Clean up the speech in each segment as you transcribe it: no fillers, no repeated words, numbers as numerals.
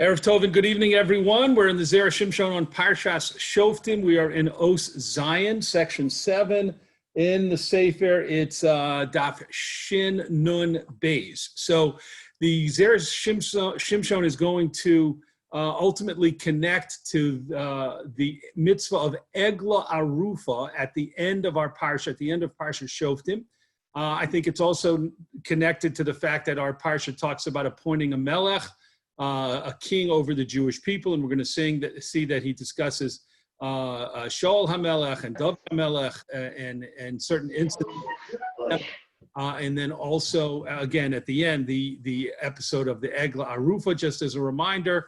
Erev Tov and good evening, everyone. We're in the Zera Shimshon on Parsha Shoftim. We are in Os Zion, section 7. In the sefer, it's Daf Shin Nun Beis. So the Zera Shimshon is going to ultimately connect to the mitzvah of Egla Arufa at the end of our Parsha, at the end of Parsha Shoftim. I think it's also connected to the fact that our Parsha talks about appointing a melech, a king over the Jewish people, and we're going to see that he discusses Shaul HaMelech and David HaMelech and certain incidents. And then also, again, at the end, the episode of the Egla Arufa, just as a reminder,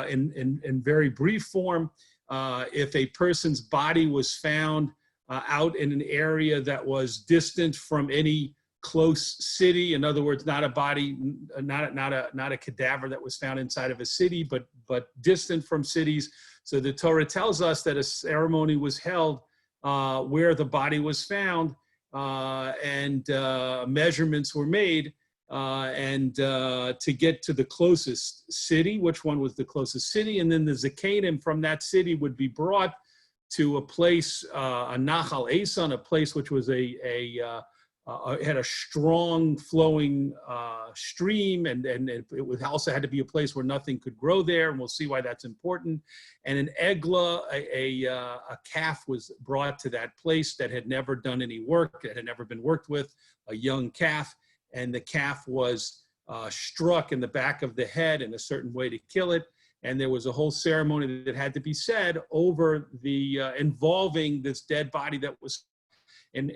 in very brief form, if a person's body was found out in an area that was distant from any close city, in other words, not a body, not a cadaver that was found inside of a city, but distant from cities. So the Torah tells us that a ceremony was held where the body was found, and measurements were made, and to get to the closest city, which one was the closest city, and then the Zakanim from that city would be brought to a place, a Nachal Eson, a place which was had a strong flowing stream, and it also had to be a place where nothing could grow there, and we'll see why that's important. And an egla, a calf was brought to that place that had never done any work, that had never been worked with, a young calf, and the calf was struck in the back of the head in a certain way to kill it. And there was a whole ceremony that had to be said over the involving this dead body that was. And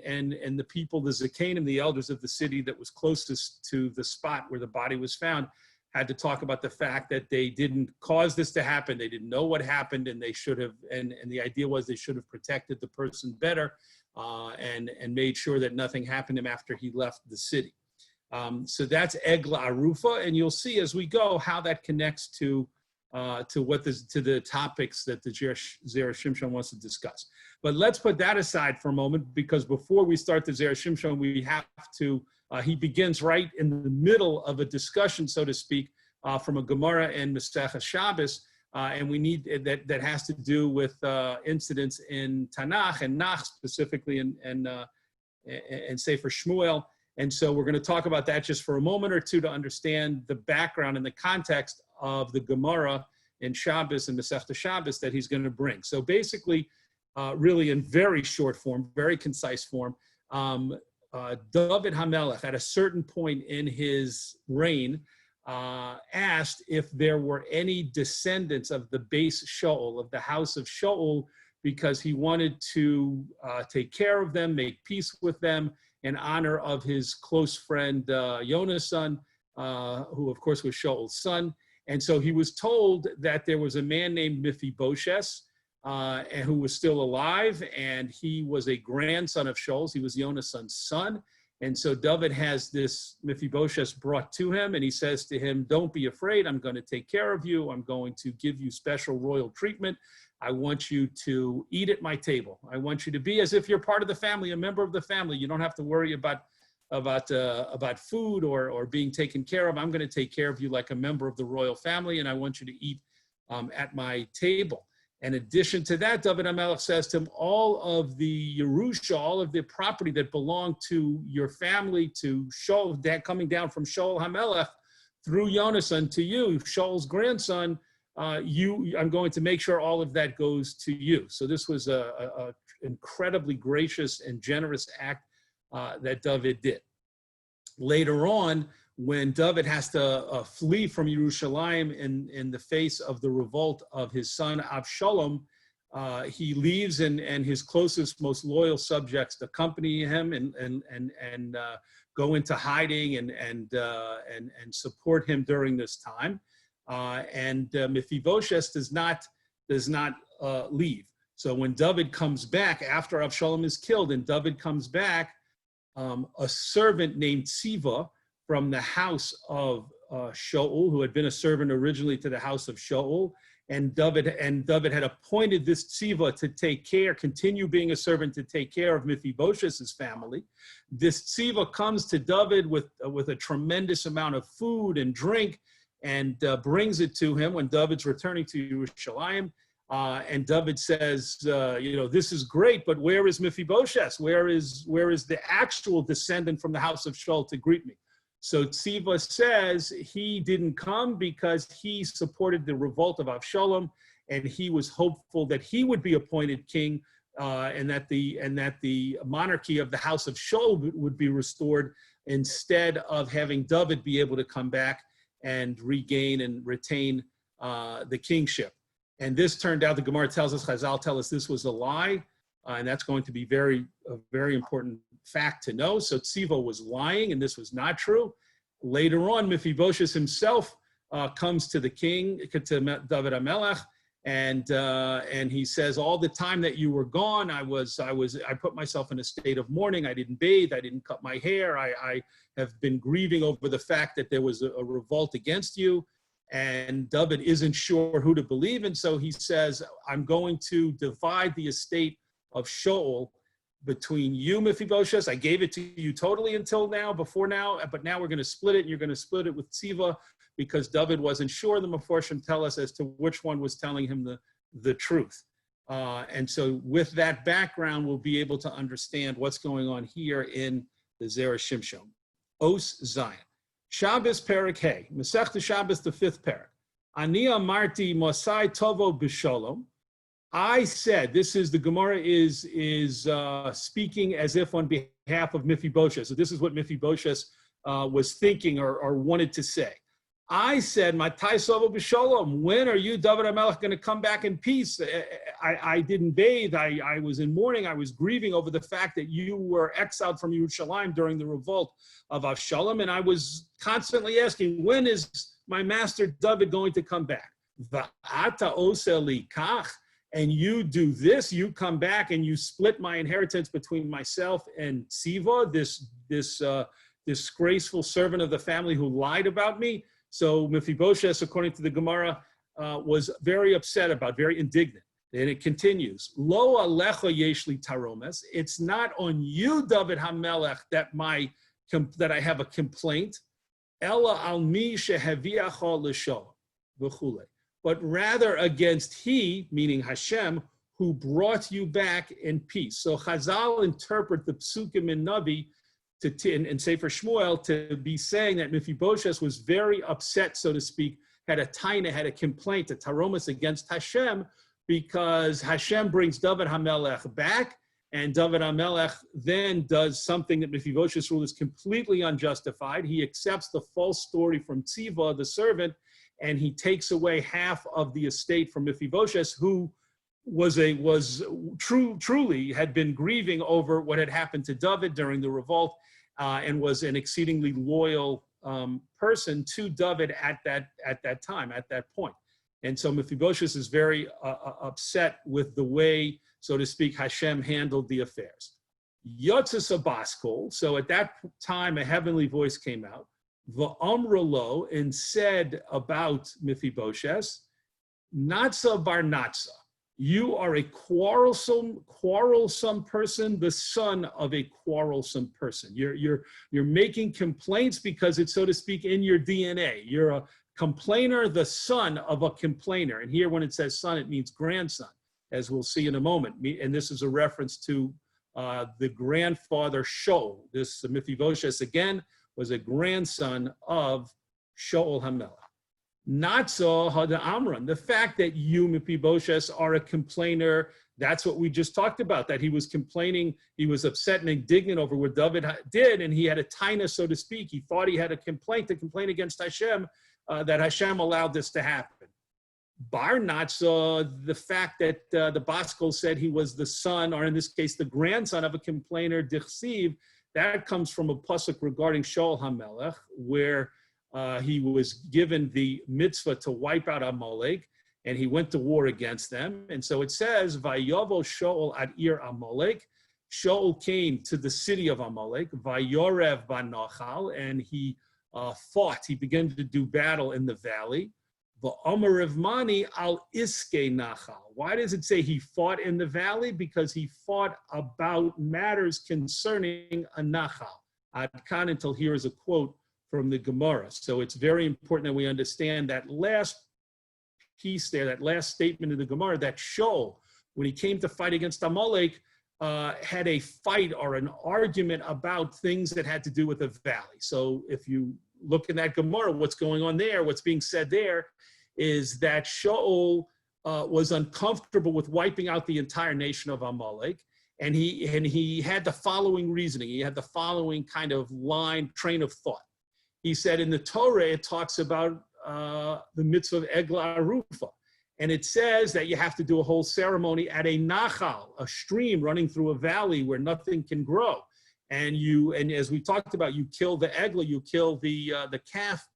the people, the Zakanim, the elders of the city that was closest to the spot where the body was found, had to talk about the fact that they didn't cause this to happen. They didn't know what happened, and they should have. And the idea was they should have protected the person better, and made sure that nothing happened to him after he left the city. So that's Egla Arufa, and you'll see as we go how that connects to the topics that the Zera Shimshon wants to discuss. But let's put that aside for a moment, because before we start the Zera Shimshon, we have to, he begins right in the middle of a discussion, so to speak, from a Gemara and Masechah Shabbos, and we need, that has to do with incidents in Tanakh and Nach, specifically in Sefer Shmuel. And so we're going to talk about that just for a moment or two to understand the background and the context of the Gemara in Shabbos and Masechta Shabbos that he's going to bring. So basically, really in very short form, very concise form, David HaMelech at a certain point in his reign asked if there were any descendants of the base Shaul, of the house of Shaul, because he wanted to take care of them, make peace with them, in honor of his close friend Yonasan, who of course was Shaul's son. And so he was told that there was a man named Mephibosheth, and who was still alive, and he was a grandson of Shaul's. He was Yonasan's son. And so David has this Mephibosheth brought to him, and he says to him, "Don't be afraid, I'm going to take care of you. I'm going to give you special royal treatment. I want you to eat at my table. I want you to be as if you're part of the family, a member of the family. You don't have to worry about food or being taken care of. I'm going to take care of you like a member of the royal family, and I want you to eat at my table." In addition to that, David HaMelech says to him, all of the Yerusha, all of the property that belonged to your family, to Shaul, coming down from Shaul HaMelech through Yonasan to you, Shaul's grandson, I'm going to make sure all of that goes to you. So this was a incredibly gracious and generous act that David did. Later on, when David has to flee from Yerushalayim in the face of the revolt of his son Avshalom, he leaves, and his closest, most loyal subjects accompany him and go into hiding and support him during this time. And Mephibosheth does not leave. So when David comes back after Avshalom is killed, and David comes back, a servant named Siva from the house of Shaul, who had been a servant originally to the house of Shaul, and David had appointed this Siva to continue being a servant to take care of Mephibosheth's family. This Siva comes to David with a tremendous amount of food and drink, and brings it to him when David's returning to Yerushalayim. And David says, this is great, but where is Mephibosheth? Where is the actual descendant from the house of Shaul to greet me? So Tziva says he didn't come because he supported the revolt of Avshalom, and he was hopeful that he would be appointed king, and that the monarchy of the house of Shaul would be restored instead of having David be able to come back and regain and retain the kingship. And this turned out, the Gemara tells us, Chazal tell us this was a lie, and that's going to be a very important fact to know. So Tziva was lying, and this was not true. Later on, Mephibosheth himself comes to the king, to David HaMelech, and he says, all the time that you were gone, I put myself in a state of mourning. I didn't bathe. I didn't cut my hair. I have been grieving over the fact that there was a revolt against you. And David isn't sure who to believe. And so he says, I'm going to divide the estate of Shaul between you, Mephibosheth. I gave it to you totally until now, before now, but now we're going to split it, and you're going to split it with Tziva, because David wasn't sure. The Meforshim tell us as to which one was telling him the truth. And so with that background, we'll be able to understand what's going on here in the Zera Shimshon. Os Zion. Shabbos Perek Hey, Masechta Shabbos, the 5th Perek. Ani amarti Mosai Tovo B'Sholom. I said, this is, the Gemara is speaking as if on behalf of Mephibosheth. So this is what Mephibosheth was thinking or wanted to say. I said, Matai Sovo B'Sholom, when are you, David HaMelech, going to come back in peace? I didn't bathe. I was in mourning. I was grieving over the fact that you were exiled from Yerushalayim during the revolt of Avshalom, and I was constantly asking, when is my master David going to come back? Va'ata oseh li kach, and you do this, you come back and you split my inheritance between myself and Tziva, this disgraceful servant of the family who lied about me. So Mephibosheth, according to the Gemara, was very upset about, very indignant. And it continues, Lo alecha yesh li taromes. It's not on you, David HaMelech, that I have a complaint. Ella al mi shehaviacha l'shalom v'chule. But rather against he, meaning Hashem, who brought you back in peace. So Chazal interpret the Psukim in Navi in Sefer Shmuel to be saying that Mephibosheth was very upset, so to speak, had a taina, had a complaint, a taromus against Hashem, because Hashem brings David HaMelech back, and David HaMelech then does something that Mephibosheth's rule is completely unjustified. He accepts the false story from Tziva, the servant, and he takes away half of the estate from Mephibosheth, who truly had been grieving over what had happened to David during the revolt, and was an exceedingly loyal person to David at that time, at that point. And so Mephibosheth is very upset with the way, so to speak, Hashem handled the affairs. Yotzes Abaskol, so at that time a heavenly voice came out, V'amralo, and said about Mephibosheth, Natsa bar Natsa, you are a quarrelsome person, the son of a quarrelsome person. You're making complaints because it's, so to speak, in your DNA. You're a complainer, the son of a complainer. And here when it says son, it means grandson, as we'll see in a moment. And this is a reference to the grandfather Shaul. This Mephibosheth, again, was a grandson of Shaul HaMelech. Not so Hada Amran. The fact that you, Mephibosheth, are a complainer, that's what we just talked about, that he was complaining, he was upset and indignant over what David did, and he had a taina, so to speak. He thought he had a complaint to complain against Hashem, that Hashem allowed this to happen. Bar Natsa, the fact that the Baskol said he was the son, or in this case, the grandson of a complainer, Dichsiv, that comes from a pasuk regarding Shaul HaMelech, where he was given the mitzvah to wipe out Amalek, and he went to war against them. And so it says, Vayavo Shaul ad ir Amalek. Shaul came to the city of Amalek, Vayorev banachal, and he fought. He began to do battle in the valley. Va'omer Mani al iske nachal. Why does it say he fought in the valley? Because he fought about matters concerning a nachal. Ad Kahn, until here is a quote from the Gemara. So it's very important that we understand that last piece there, that last statement of the Gemara, that Shaul, when he came to fight against Amalek, had a fight or an argument about things that had to do with the valley. So if you look in that Gemara, what's going on there, what's being said there is that Shaul was uncomfortable with wiping out the entire nation of Amalek. And he had the following reasoning. He had the following kind of train of thought. He said in the Torah, it talks about the mitzvah of Egla Arufa. And it says that you have to do a whole ceremony at a nachal, a stream running through a valley where nothing can grow. And as we talked about, you kill the egla, you kill the calf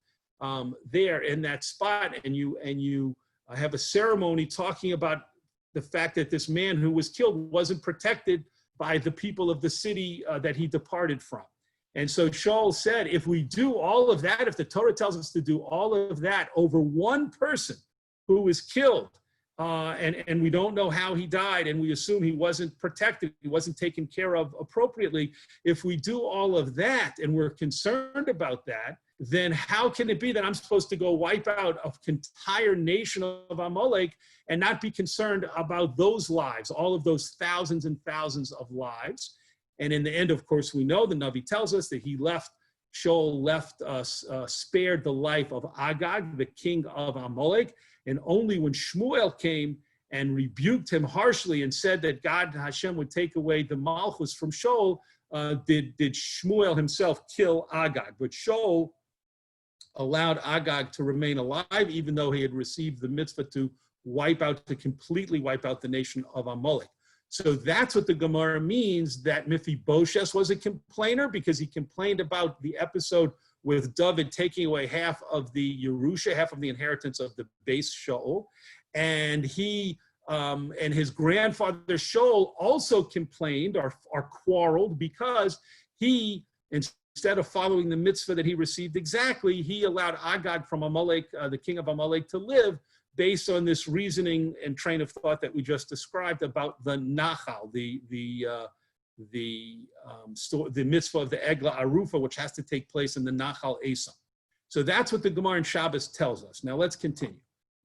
there in that spot, and you have a ceremony talking about the fact that this man who was killed wasn't protected by the people of the city that he departed from. And so Shaul said, if we do all of that, if the Torah tells us to do all of that over one person who was killed, and we don't know how he died, and we assume he wasn't protected, he wasn't taken care of appropriately, if we do all of that and we're concerned about that, then how can it be that I'm supposed to go wipe out an entire nation of Amalek and not be concerned about those lives, all of those thousands and thousands of lives? And in the end, of course, we know the Navi tells us that Shaul spared the life of Agag, the king of Amalek, and only when Shmuel came and rebuked him harshly and said that God, Hashem, would take away the Malchus from Shaul, did Shmuel himself kill Agag. But Shaul allowed Agag to remain alive, even though he had received the mitzvah to completely wipe out the nation of Amalek. So that's what the Gemara means, that Mephibosheth was a complainer, because he complained about the episode with David taking away half of the Yerusha, half of the inheritance of the base Shaul. And and his grandfather Shaul also complained or quarreled because he, instead of following the mitzvah that he received exactly, he allowed Agag from Amalek, the king of Amalek, to live, based on this reasoning and train of thought that we just described about the nachal, the mitzvah of the Egla Arufa, which has to take place in the Nachal Esam. So that's what the Gemara in Shabbos tells us. Now let's continue.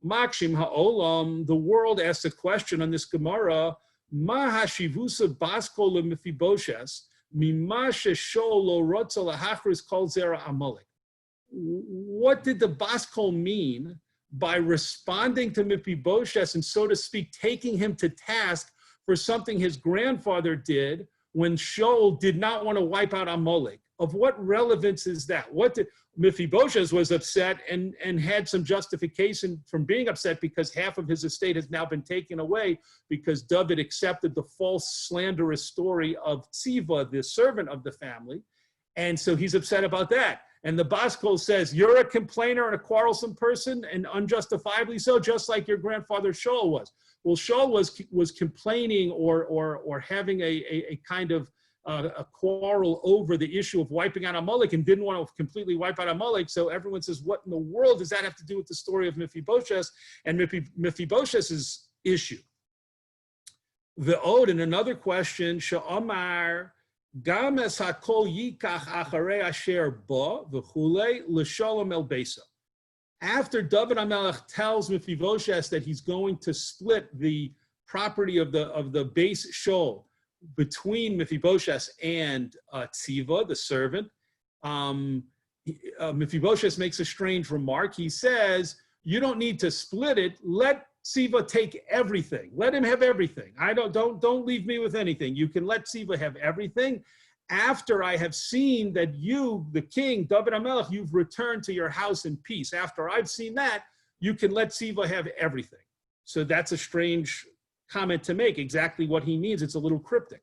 Makshim ha'olam, the world asks a question on this Gemara, Ma hashivusa baskol leMephibosheth, mima sheshol lo rotza lahachris kol zera Amalek. What did the baskol mean by responding to Mephibosheth and, so to speak, taking him to task for something his grandfather did when Shaul did not want to wipe out Amalek? Of what relevance is that? Mephibosheth was upset and had some justification from being upset because half of his estate has now been taken away because David accepted the false slanderous story of Tziva, the servant of the family. And so he's upset about that. And the Baskol says, you're a complainer and a quarrelsome person, and unjustifiably so, just like your grandfather Shaul was. Well, Shaul was complaining or having a kind of a quarrel over the issue of wiping out Amalek and didn't want to completely wipe out Amalek. So everyone says, what in the world does that have to do with the story of Mephibosheth and Mephibosheth's issue? The Ode, in another question, Sha'amar, Gam es hakol yikach acharei asher ba v'chulei l'shalom el beso. After David HaMelech tells Mephibosheth that he's going to split the property of the base Shaul between Mephibosheth and Tziva, the servant, Mephibosheth makes a strange remark. He says, you don't need to split it. Let Tziva take everything. Let him have everything. Don't leave me with anything. You can let Tziva have everything. After I have seen that you, the king, David HaMelech, you've returned to your house in peace. After I've seen that, you can let Tziva have everything. So that's a strange comment to make. Exactly what he means. It's a little cryptic.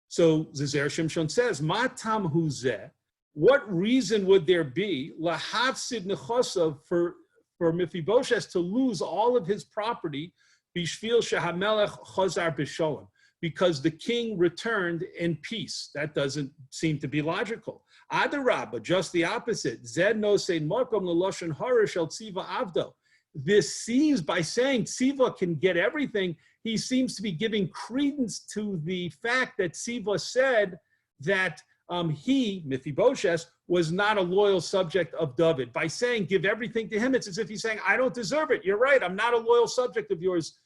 So Zera Shimshon says, Ma tam hu zeh, what reason would there be lahafsid nechosav for Mephibosheth to lose all of his property, bishvil shehamelech chazar b'shalom, because the king returned in peace? That doesn't seem to be logical. Adarabba, just the opposite. Zed no sein makom leloshen hara shel tziva avdo. This seems, by saying Tziva can get everything, he seems to be giving credence to the fact that Tziva said that Mephibosheth, was not a loyal subject of David. By saying, give everything to him, it's as if he's saying, I don't deserve it. You're right. I'm not a loyal subject of yours,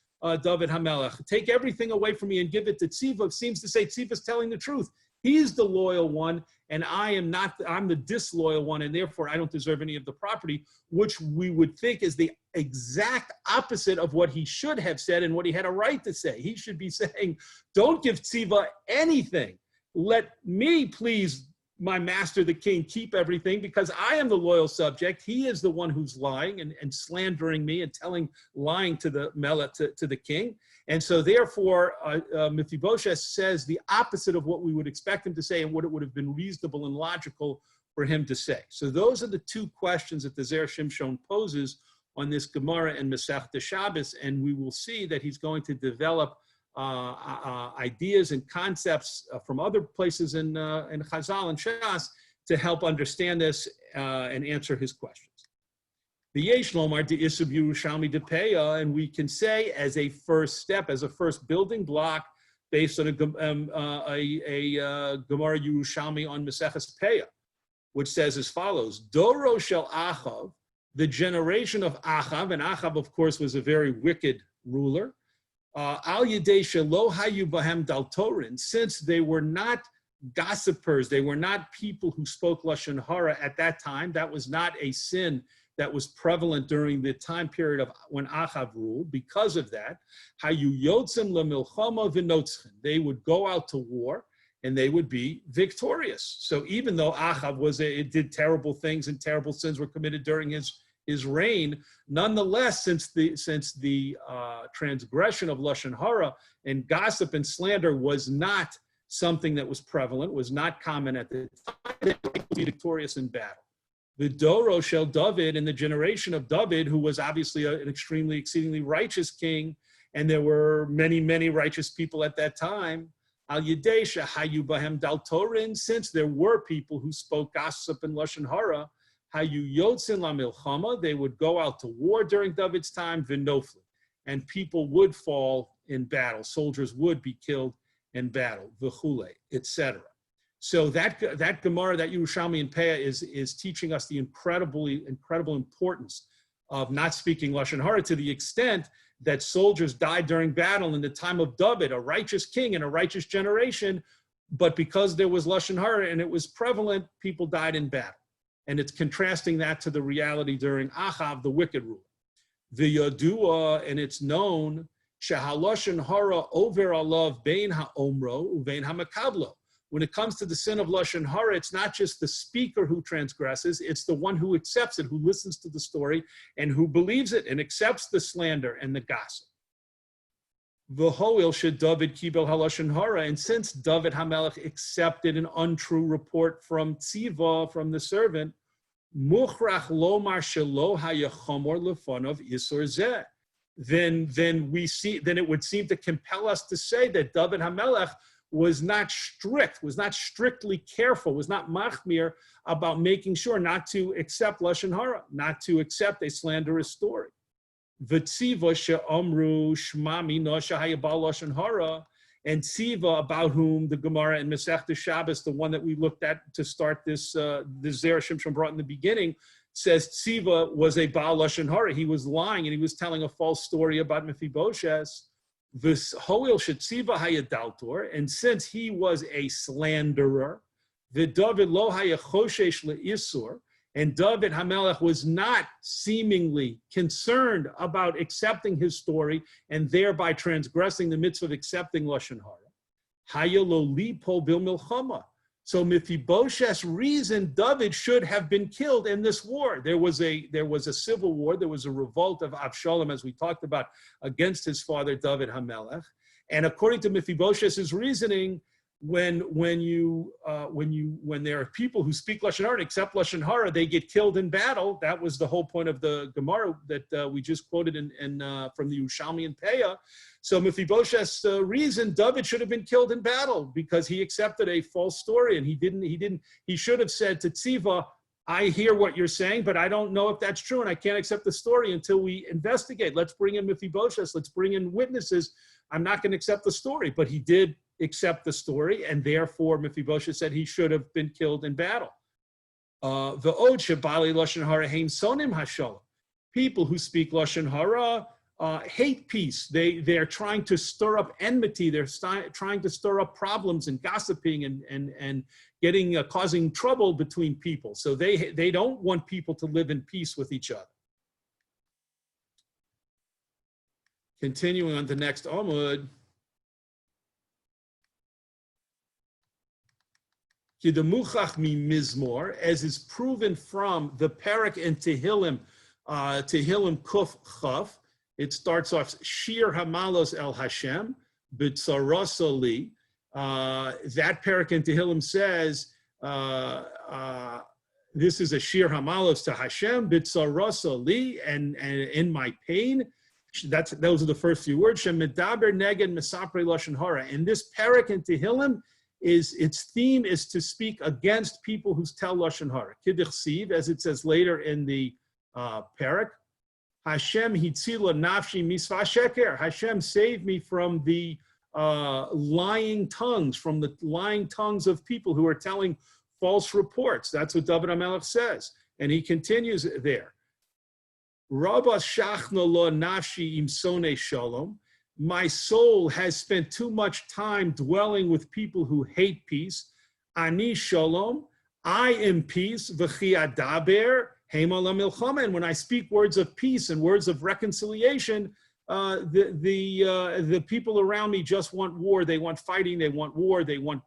David HaMelech. Take everything away from me and give it to Tziva. It seems to say Tziva's telling the truth. He's the loyal one, and I am not. I'm the disloyal one, and therefore I don't deserve any of the property, which we would think is the exact opposite of what he should have said and what he had a right to say. He should be saying, don't give Tziva anything. Let me, please, my master, the king, keep everything, because I am the loyal subject. He is the one who's lying and slandering me and lying to the Melech, to the king. And so therefore, Mephibosheth says the opposite of what we would expect him to say and what it would have been reasonable and logical for him to say. So those are the two questions that the Zera Shimshon poses on this Gemara and Masechta Shabbos, and we will see that he's going to develop ideas and concepts from other places in Chazal and Shas to help understand this and answer his questions. The Yesh Lomar de Isub Yerushalmi de Peah, and we can say as a first step, as a first building block, based on a Gemara Yerushalmi on Maseches Peah, which says as follows: Doro shel Achav, the generation of Achav, and Achav, of course, was a very wicked ruler. Al Yedei shelo hayu bahem daltorin, since they were not gossipers, they were not people who spoke lashon hara at that time. That was not a sin that was prevalent during the time period of when Achav ruled. Because of that, hayu yotzim lemilchama v'notzchen, they would go out to war and they would be victorious. So even though Achav did terrible things and terrible sins were committed during his reign, nonetheless, since the transgression of lashon hara and gossip and slander was not something that was prevalent, was not common at the time, they would be victorious in battle. The Doro shel David, in the generation of David, who was obviously an exceedingly righteous king, and there were many, many righteous people at that time. Al Yedei shehayu bahem daltorin, since there were people who spoke gossip and lashon hara, hayu yotzin la milchama, they would go out to war during David's time, v'nofli, and people would fall in battle, soldiers would be killed in battle, v'chule, etc. So that Gemara, that Yerushalmi in Peah is teaching us the incredible importance of not speaking lashon hara, to the extent that soldiers died during battle in the time of David, a righteous king in a righteous generation, but because there was lashon hara and it was prevalent, people died in battle. And it's contrasting that to the reality during Achav, the wicked ruler. The Yadua, and it's known, shehalashon hara over alav bein ha'omro uvein ha'makablo. When it comes to the sin of lashon hara, it's not just the speaker who transgresses, it's the one who accepts it, who listens to the story, and who believes it and accepts the slander and the gossip. V'hoil should David kibel halashon hara, and since David HaMelech accepted an untrue report from Tziva, from the servant, muchrach lomar shelo hayachomor lefonov isur zeh, then it would seem to compel us to say that David HaMelech was not strictly careful, was not machmir about making sure not to accept lashon hara, not to accept a slanderous story. V'tziva she'omru shmami no shehayabal lashon hara, and Tziva, about whom the Gemara in Masechta Shabbos, the one that we looked at to start this Zera Shimshon brought in the beginning, says Tziva was a Baal lashon hara. He was lying and he was telling a false story about Mephibosheth. V'hoil she'tziva hayadaltor, and since he was a slanderer, v'David lo hayachoshesh le'isur, and David HaMelech was not seemingly concerned about accepting his story and thereby transgressing the mitzvah of accepting lashon hara. Hayalo lipo bil milchama. So Mephibosheth's reason, David should have been killed in this war. There was a civil war. There was a revolt of Avshalom, as we talked about, against his father David HaMelech. And according to Mephibosheth's reasoning, when there are people who speak lashon hara and accept lashon hara, they get killed in battle. That was the whole point of the Gemara that we just quoted from the Yerushalmi in Peah. So Mephibosheth's reason, David should have been killed in battle because he accepted a false story, and he should have said to Tziva, I hear what you're saying, but I don't know if that's true, and I can't accept the story until we investigate. Let's bring in Mephibosheth. Let's bring in witnesses. I'm not going to accept the story. But he did accept the story, and therefore Mephibosheth said he should have been killed in battle. People who speak Lashon Hara hate peace. They're trying to stir up enmity. They're trying to stir up problems and gossiping and getting causing trouble between people. So they don't want people to live in peace with each other. Continuing on the next Amud. As is proven from the Perek in Tehillim, Tehillim Kuf Chaf, it starts off Shir Hamalos El Hashem, B'tzarosali. That Perek in Tehillim says, this is a Shir Hamalos to Hashem, B'tzarosali, and in my pain. Those are the first few words. Shemidaber Neged Mesapre Lashon Hara. And this Perek in Tehillim, its theme is to speak against people who tell Lashon Hara. Kidduch Siv, as it says later in the Perek, Hashem hitzila nafshi misva sheker. Hashem saved me from the lying tongues of people who are telling false reports. That's what David HaMelech says. And he continues there. Rabba shachna lo nafshi imsone shalom. My soul has spent too much time dwelling with people who hate peace. Ani shalom, I am peace. V'chi adaber hema la milchama. And when I speak words of peace and words of reconciliation, the people around me just want war. They want fighting. They want war. They want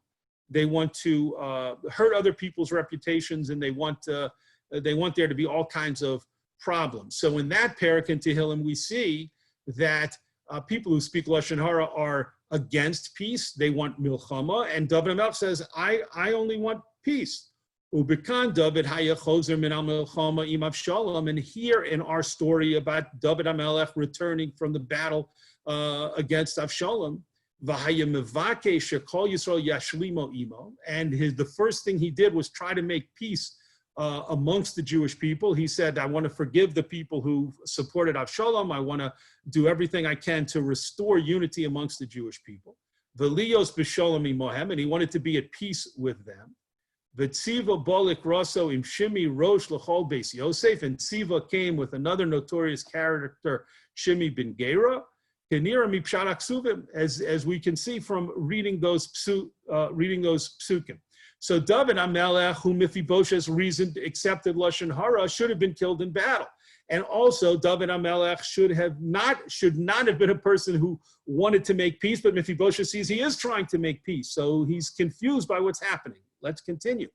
to hurt other people's reputations, and they want there to be all kinds of problems. So in that Perek in Tehillim, we see that people who speak Lashon Hara are against peace. They want milchama. And David HaMelech says, I only want peace. Ubekan David hayachozer min milchama im Avshalom. And here in our story about David HaMelech returning from the battle against Avshalom, v'hayamevake shekol Yisrael yashlimo imo. And the first thing he did was try to make peace amongst the Jewish people. He said, I want to forgive the people who supported Avshalom. I want to do everything I can to restore unity amongst the Jewish people. V'liyos b'shalom imohem, and he wanted to be at peace with them. V'tziva bolik rosso im shimi rosh l'chol beis Yosef, and Tziva came with another notorious character, Shimi ben Gera, kenira mipshat aksuvim, as we can see from reading those psukim. So David HaMelech, who Mephibosheth reasoned accepted Lashon Hara, should have been killed in battle. And also David HaMelech should not have been a person who wanted to make peace, but Mephibosheth sees he is trying to make peace. So he's confused by what's happening. Let's continue.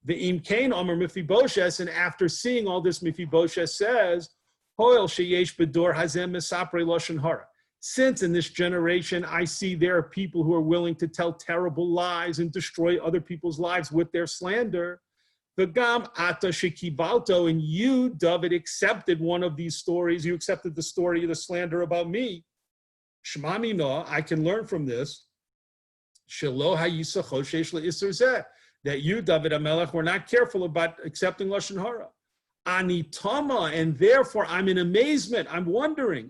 The Imkain Omer Mephibosheth, and after seeing all this, Mephibosheth says, Hoel sheyesh bedor hazem mesapre Lashon Hara. Since in this generation, I see there are people who are willing to tell terrible lies and destroy other people's lives with their slander. V'gam ata shekibalto, and you, David, accepted one of these stories. You accepted the story of the slander about me. Shmami no, I can learn from this. Shelo hayisacho sheish le'isur zeh, that you, David HaMelech, were not careful about accepting Lashon Hara. Anitama, and therefore I'm in amazement. I'm wondering,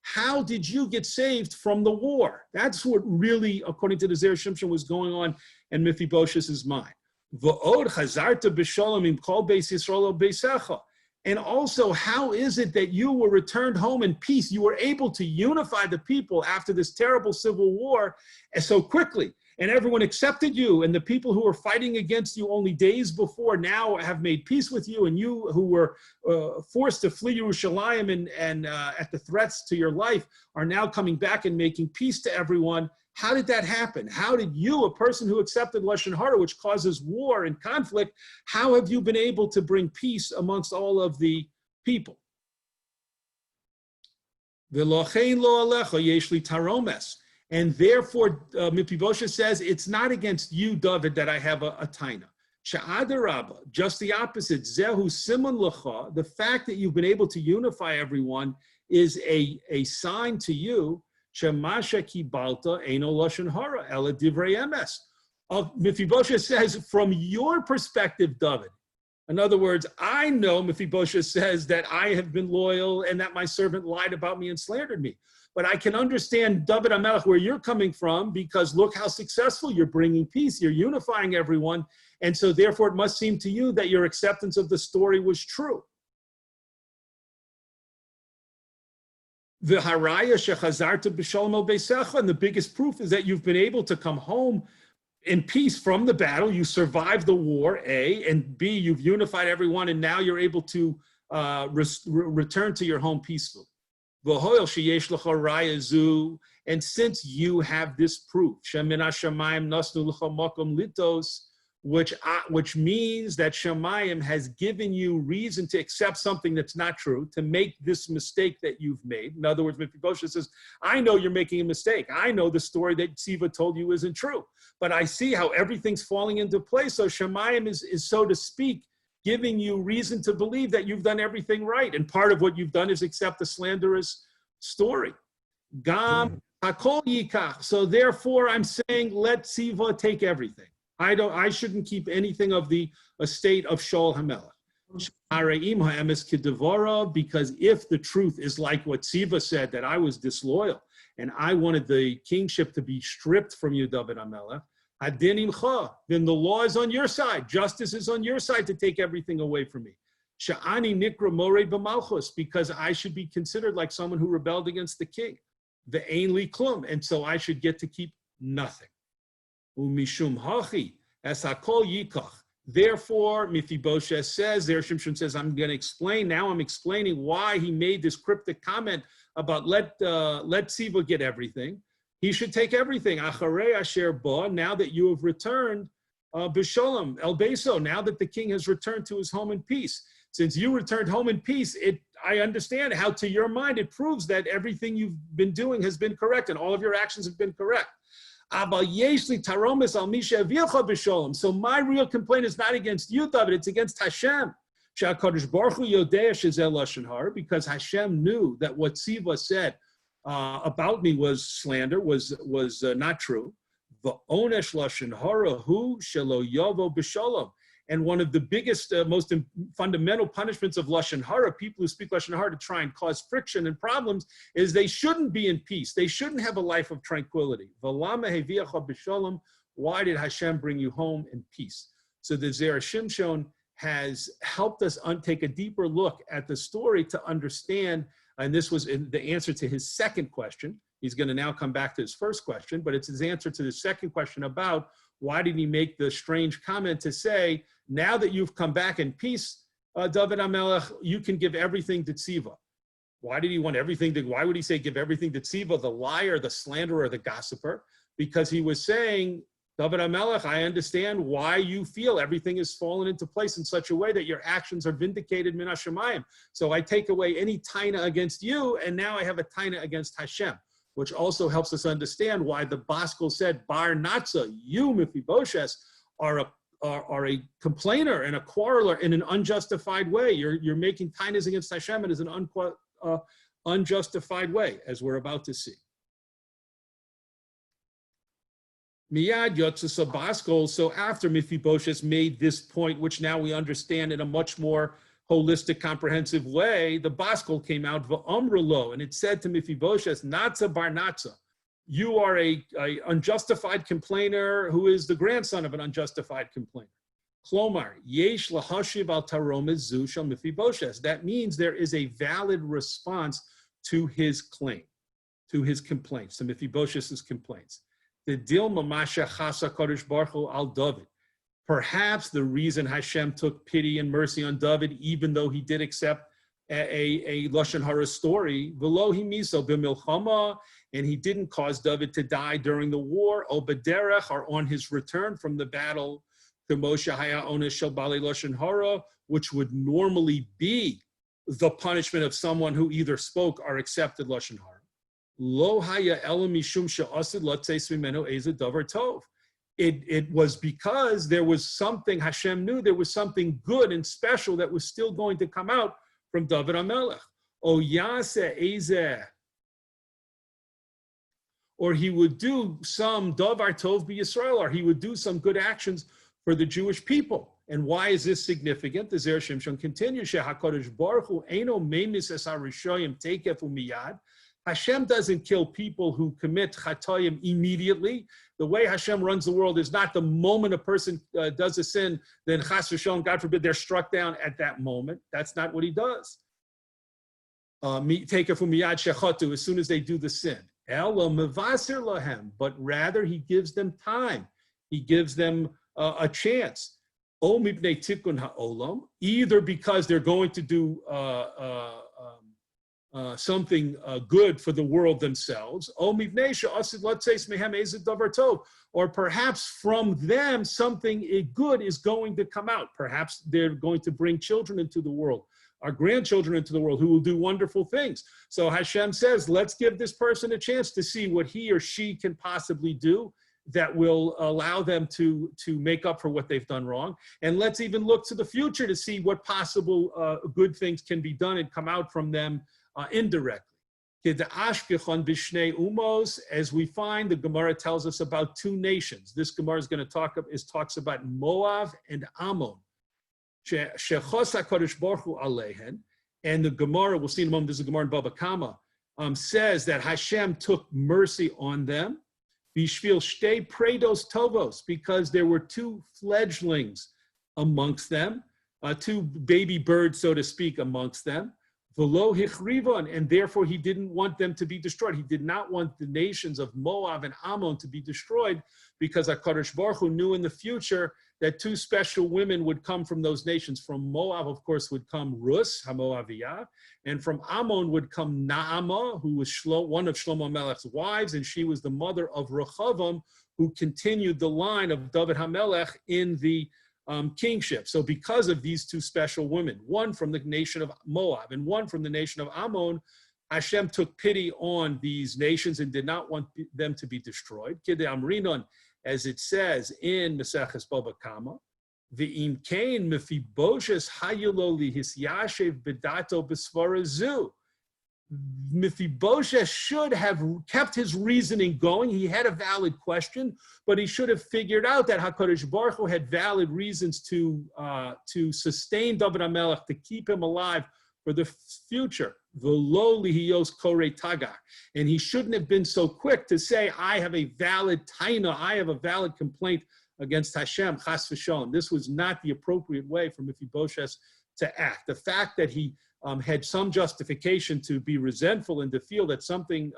how did you get saved from the war? That's what really, according to the Zera Shimshon, was going on in Mephibosheth's mind. And also, how is it that you were returned home in peace? You were able to unify the people after this terrible civil war so quickly. And everyone accepted you, and the people who were fighting against you only days before now have made peace with you, and you who were forced to flee Yerushalayim and at the threats to your life are now coming back and making peace to everyone. How did that happen? How did you, a person who accepted Lashon Hara, which causes war and conflict, how have you been able to bring peace amongst all of the people? And therefore, Mephibosheth says, it's not against you, David, that I have a taina. Sha'adarabba, just the opposite. Zehu siman lecha, the fact that you've been able to unify everyone is a sign to you. Shemasha kibalta eino lashon hara ela divrei emes. Mephibosheth says, from your perspective, David, In other words, I know Mephibosheth says that I have been loyal and that my servant lied about me and slandered me. But I can understand, David HaMelech, where you're coming from, because look how successful you're bringing peace. You're unifying everyone. And so therefore, it must seem to you that your acceptance of the story was true. The haraya shechazarta b'shalom el beisecha, and the biggest proof is that you've been able to come home in peace from the battle. You survived the war, A, and B, you've unified everyone, and now you're able to return to your home peacefully. And since you have this proof, which means that Shemayim has given you reason to accept something that's not true, to make this mistake that you've made. In other words, Mephibosheth says, I know you're making a mistake. I know the story that Ziva told you isn't true. But I see how everything's falling into place. So Shemayim is, so to speak, giving you reason to believe that you've done everything right. And part of what you've done is accept the slanderous story. Gam hakol yikach. So therefore, I'm saying, let Ziva take everything. I shouldn't keep anything of the estate of Shaul HaMelech. Because if the truth is like what Ziva said, that I was disloyal and I wanted the kingship to be stripped from you, David HaMelech, then the law is on your side. Justice is on your side to take everything away from me. Sha'ani nikra morei b'malchus, because I should be considered like someone who rebelled against the king. The ein li klum, and so I should get to keep nothing. Umishum hachi es hakol yikach. Therefore, Mephibosheth says, Zera Shimshon says, I'm going to explain. Now I'm explaining why he made this cryptic comment about let Ziva get everything. He should take everything. Acharei asher ba, now that you have returned, b'sholom el beso, now that the king has returned to his home in peace. Since you returned home in peace, I understand how to your mind it proves that everything you've been doing has been correct and all of your actions have been correct. So my real complaint is not against you, David, it's against Hashem. Because Hashem knew that what Ziva said about me was slander, was not true. And one of the biggest, most fundamental punishments of Lashon Hara, people who speak Lashon Hara to try and cause friction and problems, is they shouldn't be in peace. They shouldn't have a life of tranquility. Why did Hashem bring you home in peace? So the Zera Shimshon has helped us take a deeper look at the story to understand, and this was the answer to his second question. He's going to now come back to his first question, but it's his answer to the second question about why did he make the strange comment to say, now that you've come back in peace, David HaMelech, you can give everything to Ziva. Why did he want everything why would he say give everything to Ziva, the liar, the slanderer, the gossiper? Because he was saying, David HaMelech, I understand why you feel everything has fallen into place in such a way that your actions are vindicated min hashemayim. So I take away any taina against you, and now I have a taina against Hashem, which also helps us understand why the Baskel said, Bar Natza, you, Mephibosheth, are a complainer and a quarreler in an unjustified way. You're making tainas against Hashem, and is an unjustified way, as we're about to see. Miyad Yotzasa Baskel, so after Mephibosheth made this point, which now we understand in a much more holistic, comprehensive way, the Baskel came out v'amrlo, and it said to Mephibosheth, Natza bar Natza, you are a unjustified complainer who is the grandson of an unjustified complainer. Klomar, yesh lahashiv al taromet zu shel Mephibosheth. That means there is a valid response to his claim, to his complaints, to Mephibosheth's complaints. The dilma masha chasa kodesh baruch hu al David. Perhaps the reason Hashem took pity and mercy on David, even though he did accept a Lashon Hara story, v'lo himiso b'milchama, and he didn't cause David to die during the war, o b'derech, or on his return from the battle, k'moshe haya onesh shel balei Lashon Hara, which would normally be the punishment of someone who either spoke or accepted Lashon Hara. Lo haya ela mishum she'asid latzeis mimeno eze davar tov. It was because there was something, Hashem knew there was something good and special that was still going to come out from David HaMelech. O yaseh ezeh. Or he would do some davar tov b'Yisrael, or he would do some good actions for the Jewish people. And why is this significant? The Zera Shimshon continues, HaKadosh Baruch Hu eino meimis es harishoyim tekef umiyad. Hashem doesn't kill people who commit chatoyim immediately. The way Hashem runs the world is not the moment a person does a sin, then chas v'shalom, God forbid, they're struck down at that moment. That's not what he does. Tekef umiyad shechotu, as soon as they do the sin. Elo mevaser lahem, but rather he gives them time. He gives them a chance. O mipnei tikkun ha'olam, either because they're going to do something good for the world themselves, O mipnei she'asid latzeis mehem ezed davar tov, or perhaps from them something good is going to come out. Perhaps they're going to bring children into the world, our grandchildren into the world, who will do wonderful things. So Hashem says, let's give this person a chance to see what he or she can possibly do that will allow them to make up for what they've done wrong. And let's even look to the future to see what possible good things can be done and come out from them indirectly. As we find, the Gemara tells us about two nations. This Gemara is going to talks about Moab and Ammon. And the Gemara, we'll see in a moment, this is a Gemara in Baba Kama, says that Hashem took mercy on them. Bishvil shtei predos tovos, because there were two fledglings amongst them, two baby birds, so to speak, amongst them. V'lo hichrivon, and therefore he didn't want them to be destroyed. He did not want the nations of Moab and Ammon to be destroyed, because HaKadosh Baruch Hu knew in the future that two special women would come from those nations. From Moab, of course, would come Rus, HaMoaviyah, and from Ammon would come Naamah, who was one of Shlomo Melech's wives, and she was the mother of Rechavam, who continued the line of David HaMelech in the kingship. So because of these two special women, one from the nation of Moab and one from the nation of Ammon, Hashem took pity on these nations and did not want them to be destroyed. Kidei Amrinon, as it says in Maseches Baba Kama, V'im Kain Mephibosheth hayulo lihisyashev bedato b'svara zu. Mephibosheth should have kept his reasoning going. He had a valid question, but he should have figured out that HaKadosh Baruch Hu had valid reasons to sustain David HaMelech, to keep him alive for the future. V'lo lihiyos korei tagak. And he shouldn't have been so quick to say, I have a valid taina, I have a valid complaint against Hashem, chas v'shalom. This was not the appropriate way for Mephibosheth to act. The fact that he had some justification to be resentful and to feel that something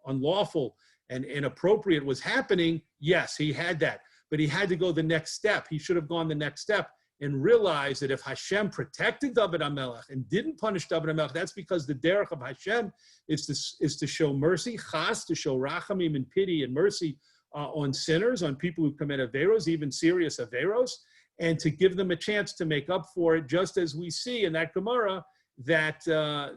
unlawful and inappropriate was happening, yes, he had that. But he had to go the next step. He should have gone the next step and realized that if Hashem protected David HaMelech and didn't punish David HaMelech, that's because the derech of Hashem is to show mercy, chas, to show rachamim and pity and mercy on sinners, on people who commit averos, even serious averos, and to give them a chance to make up for it, just as we see in that Gemara that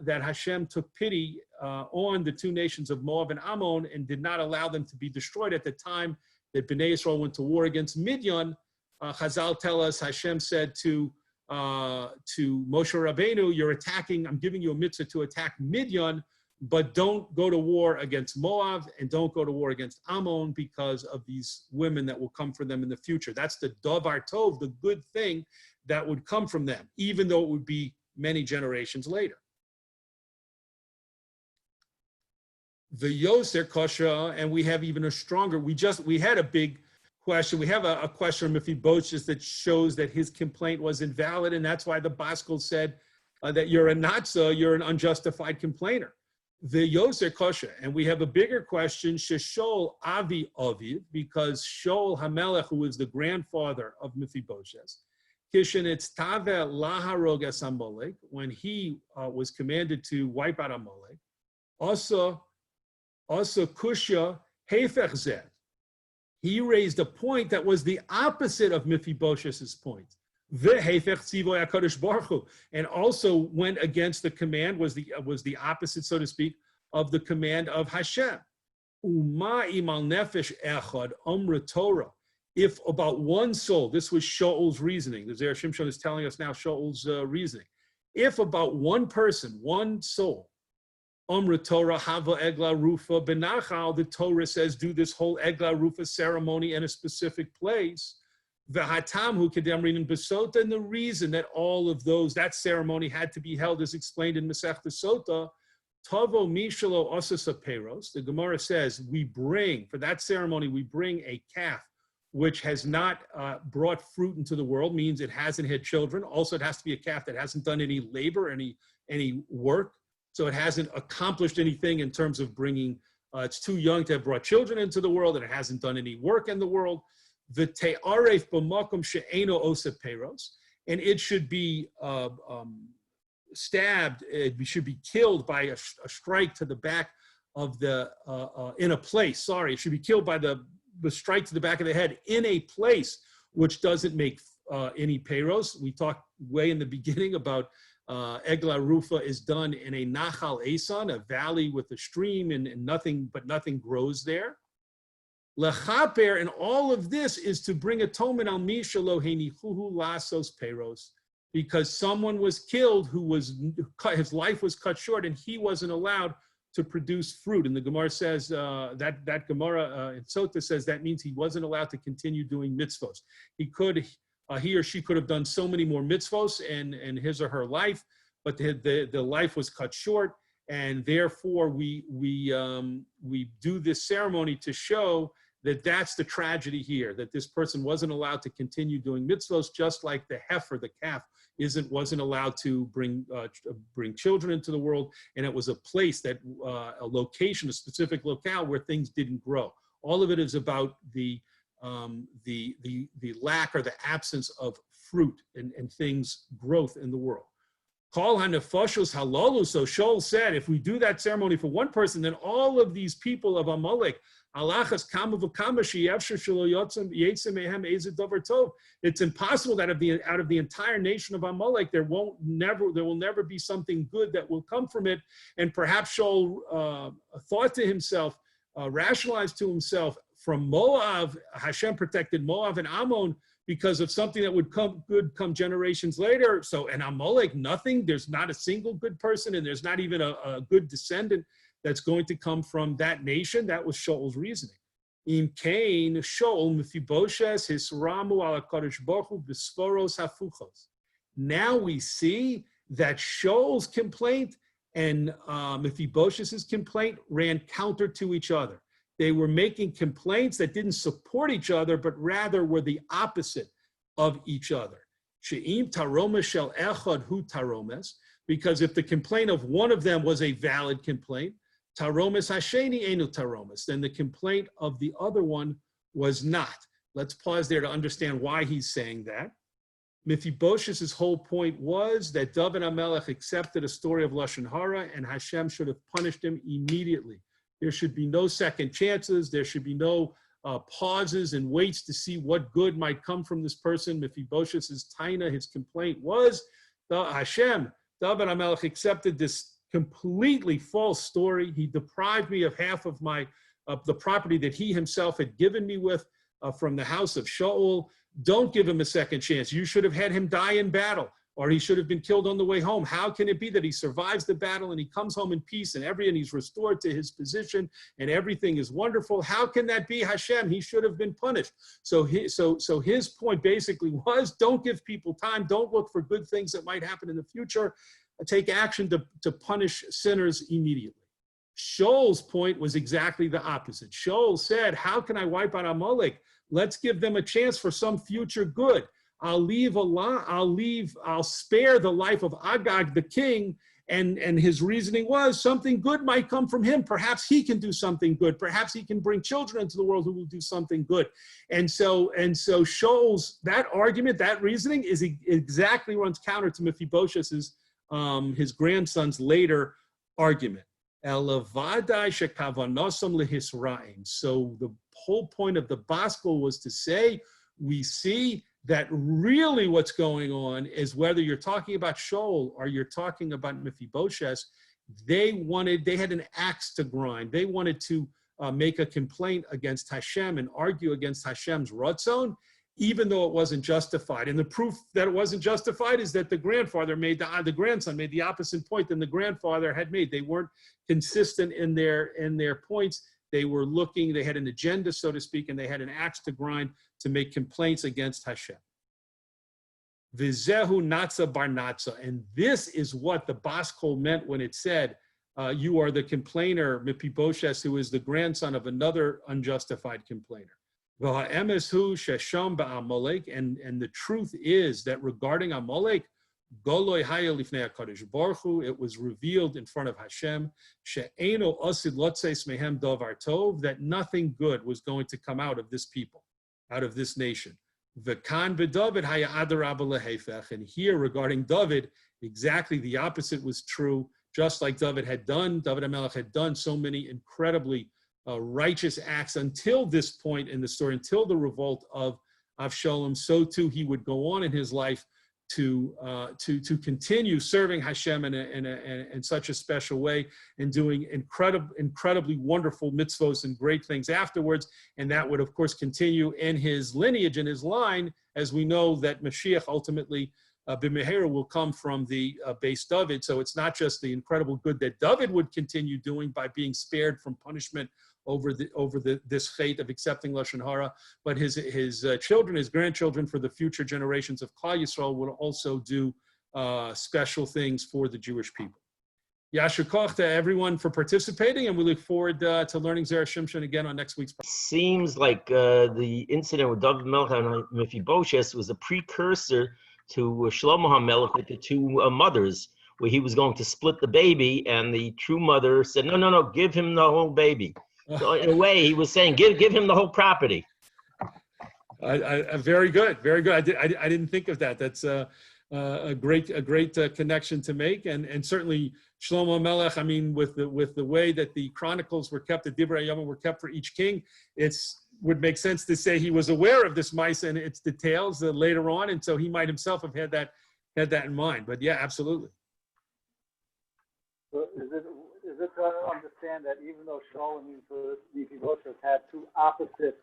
Hashem took pity on the two nations of Moab and Ammon and did not allow them to be destroyed at the time that Bnei Yisrael went to war against Midian. Chazal tell us Hashem said to Moshe Rabbeinu, you're attacking, I'm giving you a mitzvah to attack Midian, but don't go to war against Moab and don't go to war against Ammon because of these women that will come for them in the future. That's the davar tov, the good thing that would come from them, even though it would be many generations later. The Yoser Kosha, and we have even a stronger, we had a big question. We have a question from Mephibosheth that shows that his complaint was invalid, and that's why the Baskel said that you're a natzah, you're an unjustified complainer. The Yoser Kosha, and we have a bigger question, Sheshol Avi Aviv, because Shaul HaMelech, who was the grandfather of Mephibosheth, Kishen Etztave Laharog es Amalek, when he was commanded to wipe out Amalek, also Kushya Hefech Zeh, he raised a point that was the opposite of Mephibosheth's point. And also went against the command, was the opposite, so to speak, of the command of Hashem. If about one soul, this was Shaul's reasoning, the Zera Shimshon is telling us now Shaul's reasoning. If about one person, one soul, Torah hava egla rufa benachal, the Torah says do this whole egla rufa ceremony in a specific place. V'hatam hu kedem rinin besota, and the reason that all of that ceremony had to be held is explained in Masechta Sota. Tavo mishalo osasa peros. The Gemara says for that ceremony, we bring a calf which has not brought fruit into the world, means it hasn't had children. Also, it has to be a calf that hasn't done any labor, any work. So it hasn't accomplished anything in terms of bringing, it's too young to have brought children into the world, and it hasn't done any work in the world. V'te'aref b'makom she'eno osa peros, and it should be stabbed, it should be killed by a strike to the back of in a place, it should be killed by the strike to the back of the head in a place which doesn't make any peros. We talked way in the beginning about Egla Rufa is done in a Nachal Esan, a valley with a stream, and nothing grows there. Lechaper, and all of this is to bring atonement al mishalo henichuhu lasos peros, because someone was killed his life was cut short, and he wasn't allowed to produce fruit. And the Gemara says that Gemara in Sota says that means he wasn't allowed to continue doing mitzvos. He or she could have done so many more mitzvos in his or her life, but the life was cut short, and therefore we do this ceremony to show that that's the tragedy here, that this person wasn't allowed to continue doing mitzvos, just like the heifer, the calf, wasn't allowed to bring children into the world, and it was a place a location, a specific locale where things didn't grow. All of it is about the lack or the absence of fruit and things growth in the world. Kol hanefashos halalu. So Shaul said, if we do that ceremony for one person, then all of these people of Amalek, alachas kama v'kama sheyevshar shelo yetzem mehem ezed davar tov. It's impossible that out of the entire nation of Amalek, there will never be something good that will come from it. And perhaps Shaul thought to himself, rationalized to himself, from Moab, Hashem protected Moab and Ammon because of something that would come generations later. So in Amalek, nothing. There's not a single good person, and there's not even a good descendant that's going to come from that nation. That was Shaul's reasoning. Im Cain, Shaul, Mephibosheth, Hisramu ala Kadosh Baruch Hu, B'sforos hafuchos. Now we see that Shaul's complaint and Mephibosheth's complaint ran counter to each other. They were making complaints that didn't support each other, but rather were the opposite of each other. She'im taromes shel echad hu taromes, because if the complaint of one of them was a valid complaint, taromes hasheni enu taromes, then the complaint of the other one was not. Let's pause there to understand why he's saying that. Mephibosheth's whole point was that David HaMelech accepted a story of Lashon Hara, and Hashem should have punished him immediately. There should be no second chances. There should be no pauses and waits to see what good might come from this person. Mephibosheth's taina, his complaint was, Hashem, David HaMelech accepted this completely false story. He deprived me of half of the property that he himself had given me with from the house of Shaul. Don't give him a second chance. You should have had him die in battle, or he should have been killed on the way home. How can it be that he survives the battle and he comes home in peace and he's restored to his position and everything is wonderful? How can that be, Hashem? He should have been punished. So his point basically was, don't give people time. Don't look for good things that might happen in the future. Take action to punish sinners immediately. Shaul's point was exactly the opposite. Shaul said, how can I wipe out Amalek? Let's give them a chance for some future good. I'll spare the life of Agag, the king, and his reasoning was something good might come from him. Perhaps he can do something good. Perhaps he can bring children into the world who will do something good. And so Shaul's, that argument, that reasoning is exactly runs counter to Mephibosheth's, his grandson's later argument. So the whole point of the Baskel was to say, we see that really what's going on is, whether you're talking about Shaul or you're talking about Mephibosheth, they had an axe to grind. They wanted to make a complaint against Hashem and argue against Hashem's ratzon, even though it wasn't justified. And the proof that it wasn't justified is that the grandson made the opposite point than the grandfather had made. They weren't consistent in their points. they were looking, they had an agenda, so to speak, and they had an axe to grind to make complaints against Hashem. Vizehu natza bar natza. And this is what the Bas Kol meant when it said, you are the complainer, Mepiboshes, who is the grandson of another unjustified complainer. And the truth is that regarding Amalek, Goloi haya lifnei HaKadosh Baruch Hu, it was revealed in front of Hashem, she'eno osid lotzeis mehem davar tov, that nothing good was going to come out of this people, out of this nation. V'kan b'David haya adarabba lehefech, and here regarding David, exactly the opposite was true. Just like David HaMelech had done so many incredibly righteous acts until this point in the story, until the revolt of Avshalom, so too he would go on in his life to continue serving Hashem in such a special way and doing incredibly wonderful mitzvos and great things afterwards. And that would, of course, continue in his lineage, in his line, as we know that Mashiach ultimately B'Mehera will come from the base David. So it's not just the incredible good that David would continue doing by being spared from punishment over this fate of accepting Lashon Hara, but his children, his grandchildren, for the future generations of Klal Yisrael will also do special things for the Jewish people. Yasher Koch to everyone for participating, and we look forward to learning Zera Shimshon again on next week's. Seems like the incident with David Melech and Mephibosheth was a precursor to Shlomo HaMelech with the two mothers, where he was going to split the baby, and the true mother said, no, give him the whole baby. So in a way, he was saying, give him the whole property. Very good. I didn't think of that. That's a great connection to make, and certainly Shlomo Melech. I mean, with the way that the chronicles were kept, the Divrei Hayamim were kept for each king, would make sense to say he was aware of this mice and its details later on, and so he might himself have had that in mind. But yeah, absolutely. So is it to understand that even though Shaul and Mephibosheth had two opposite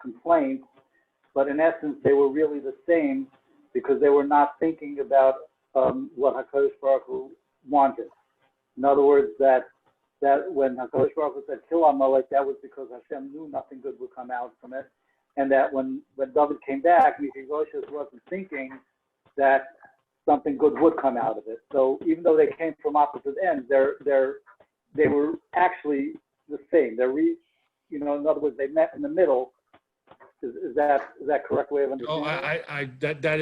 complaints, but in essence they were really the same because they were not thinking about what HaKadosh Baruch Hu wanted. In other words, that when HaKadosh Baruch Hu said kill Amalek, that was because Hashem knew nothing good would come out from it, and that when David came back, Mephibosheth wasn't thinking that something good would come out of it. So even though they came from opposite ends, they were actually the same. In other words, they met in the middle. Is that correct way of understanding? That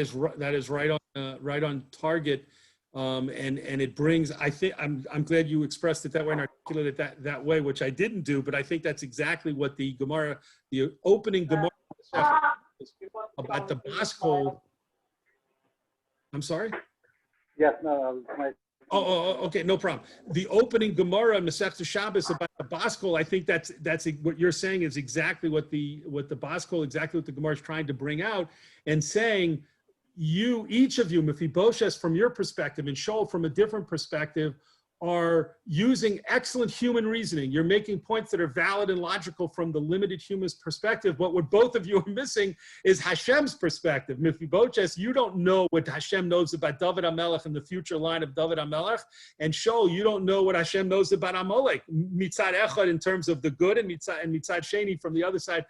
is right on target. And it brings, I think, I'm glad you expressed it that way and articulated it that way, which I didn't do, but I think that's exactly what the Gemara, the opening Gemara about the Bas Kol. I'm sorry? Yes, no. Okay, no problem. The opening Gemara in Masechta Shabbos about the Bas Kol, I think that's what you're saying is exactly what the Bas Kol, exactly what the Gemara is trying to bring out, and saying, each of you, Mephibosheth from your perspective and Shaul from a different perspective, are using excellent human reasoning. You're making points that are valid and logical from the limited human perspective, but what both of you are missing is Hashem's perspective. Mephibosheth, you don't know what Hashem knows about David HaMelech and the future line of David HaMelech, and Shaul, you don't know what Hashem knows about Amalek. Mitzad Echad in terms of the good, and Mitzad Sheni from the other side,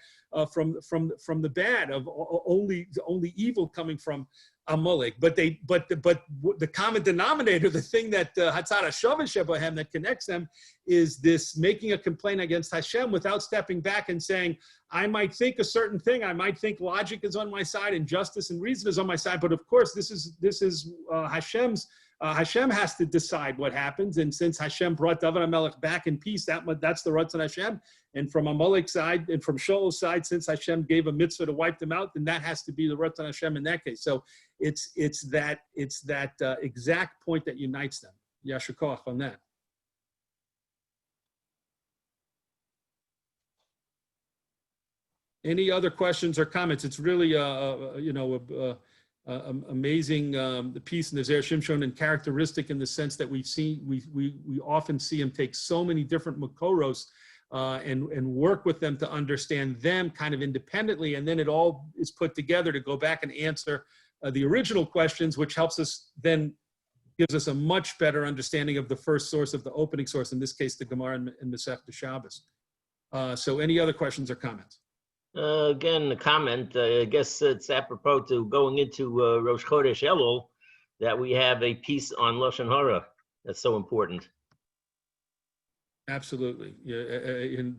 from the bad, of only evil coming from Amalek, but the common denominator, the thing that Hatzara Shavah Shebahem that connects them, is this making a complaint against Hashem without stepping back and saying, I might think a certain thing, I might think logic is on my side and justice and reason is on my side, but of course this is Hashem's. Hashem has to decide what happens, and since Hashem brought David HaMelech back in peace, that's the Ratzon Hashem. And from Amalek's side and from Shaul's side, since Hashem gave a mitzvah to wipe them out, then that has to be the Ratzon Hashem in that case. So it's that exact point that unites them. Yasher Koach on that. Any other questions or comments? It's really amazing the piece in the Zera Shimshon, and characteristic in the sense that we often see him take so many different makoros and work with them to understand them kind of independently, and then it all is put together to go back and answer the original questions, which helps us then gives us a much better understanding of the first source, of the opening source, in this case, the Gemara in Masechta Shabbos. So any other questions or comments? Again, a comment. I guess it's apropos to going into Rosh Chodesh Elul that we have a piece on Lashon Hara. That's so important. Absolutely. Yeah, and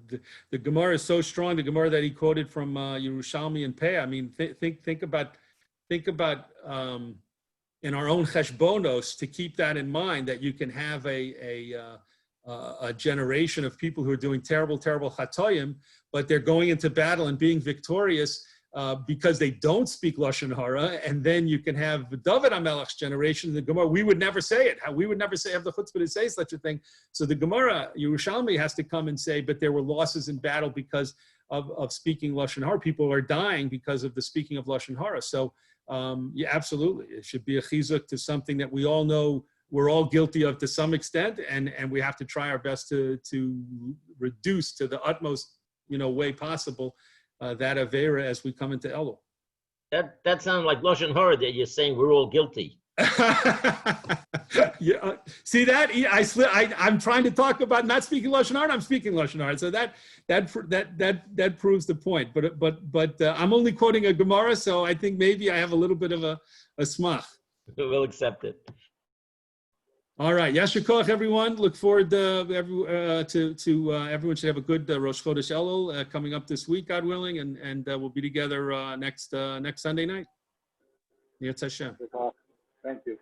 the Gemara is so strong. The Gemara that he quoted from Yerushalmi and Peh. I mean, think about in our own cheshbonos, to keep that in mind, that you can have a generation of people who are doing terrible chatoyim, but they're going into battle and being victorious because they don't speak Lashon Hara. And then you can have David HaMelech's generation, the Gemara, we would never say it. We would never have the chutzpah to say such a thing. So the Gemara, Yerushalmi, has to come and say, but there were losses in battle because of speaking Lashon Hara. People are dying because of the speaking of Lashon Hara. So yeah, absolutely. It should be a chizuk to something that we all know we're all guilty of to some extent, and we have to try our best to reduce to the utmost way possible that avera as we come into Elul. That sounds like Lashon Hara that you're saying we're all guilty. Yeah, see that I'm trying to talk about not speaking Lashon Hara. I'm speaking Lashon Hara, so that proves the point. But I'm only quoting a Gemara, so I think maybe I have a little bit of a smach. We'll accept it. All right, Yasher Koach, everyone. Look forward to everyone should have a good Rosh Chodesh Elul coming up this week, God willing, and we'll be together next Sunday night. Yetz Hashem. Thank you.